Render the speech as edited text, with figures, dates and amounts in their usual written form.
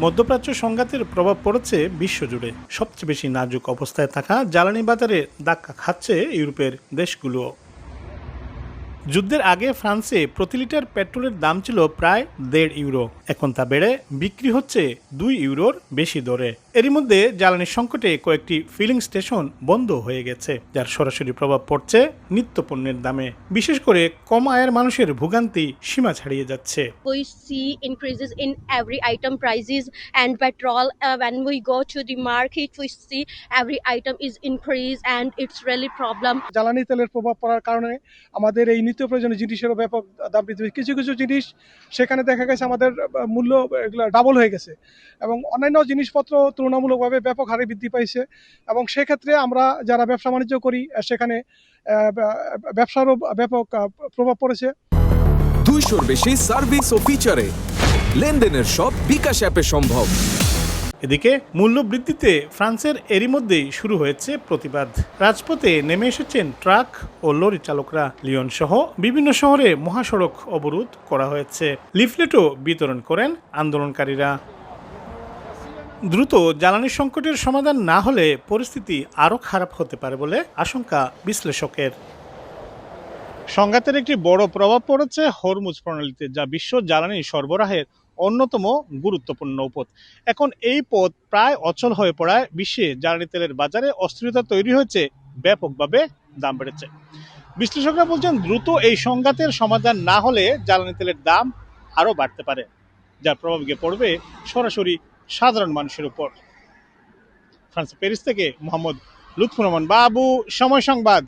মধ্যপ্রাচ্য সংঘাতের প্রভাব পড়েছে বিশ্বজুড়ে। সবচেয়ে বেশি নাজুক অবস্থায় থাকা জ্বালানি বাজারে ধাক্কা খাচ্ছে ইউরোপের দেশগুলো। যুদ্ধের আগে ফ্রান্সে প্রতি লিটার পেট্রোলের দাম ছিল প্রায় 1.5 ইউরো, এখন তা বেড়ে বিক্রি হচ্ছে 2 ইউরোর বেশি দরে। এরই মধ্যে জ্বালানি সংকটে কয়েকটি ফিলিং স্টেশন বন্ধ হয়ে গেছে, যার সরাসরি প্রভাব পড়ছে নিত্যপণ্যের দামে। বিশেষ করে কম আয়ের মানুষের ভোগান্তি সীমা ছাড়িয়ে যাচ্ছে। We see increases in every item prices and petrol. When we go to the market, we see every item is increased and it's really problem. জ্বালানি তেলের প্রভাব পড়ার কারণে আমাদের এই নিত্য প্রয়োজনীয় জিনিসেরও ব্যাপক দাম বৃদ্ধি হয়েছে। কিছু কিছু জিনিস সেখানে দেখা গেছে আমাদের মূল্য এগুলো ডাবল হয়ে গেছে এবং অন্যান্য জিনিসপত্র তুলনামূলকভাবে ব্যাপক হারে বৃদ্ধি পাইছে এবং সেক্ষেত্রে আমরা যারা ব্যবসা বাণিজ্য করি সেখানে ব্যবসারও ব্যাপক প্রভাব পড়েছে। 200-র বেশি সার্ভিস ও ফিচারে লেনদেনের সব বিকাশ অ্যাপে সম্ভব। এদিকে মূল্য বৃদ্ধিতে ফ্রান্সের এরই মধ্যেই শুরু হয়েছে প্রতিবাদ। রাজপথে নেমে এসেছেন ট্রাক ও লরি চালকরা। লিয়ন সহ বিভিন্ন শহরে মহাসড়ক অবরোধ করা হয়েছে, লিফলেটও বিতরণ করেন আন্দোলনকারীরা। দ্রুত জ্বালানি সংকটের সমাধান না হলে পরিস্থিতি আরও খারাপ হতে পারে বলে আশঙ্কা বিশ্লেষকের। সংঘাতের একটি বড় প্রভাব পড়েছে হরমুজ প্রণালীতে, যা বিশ্ব জ্বালানি সরবরাহের অন্যতম গুরুত্বপূর্ণ পথ। এখন এই পথ প্রায় অচল হয়ে পড়ায় বিশ্বে জ্বালানি তেলের বাজারে অস্থিরতা তৈরি হয়েছে, ব্যাপকভাবে দাম বেড়েছে। বিশ্লেষকরা বলছেন, দ্রুত এই সংঘাতের সমাধান না হলে জ্বালানি তেলের দাম আরও বাড়তে পারে, যার প্রভাব গিয়ে পড়বে সরাসরি সাধারণ মানুষের উপর। ফ্রান্স প্যারিস থেকে মোহাম্মদ লুৎফুর রহমান বাবু, সময় সংবাদ।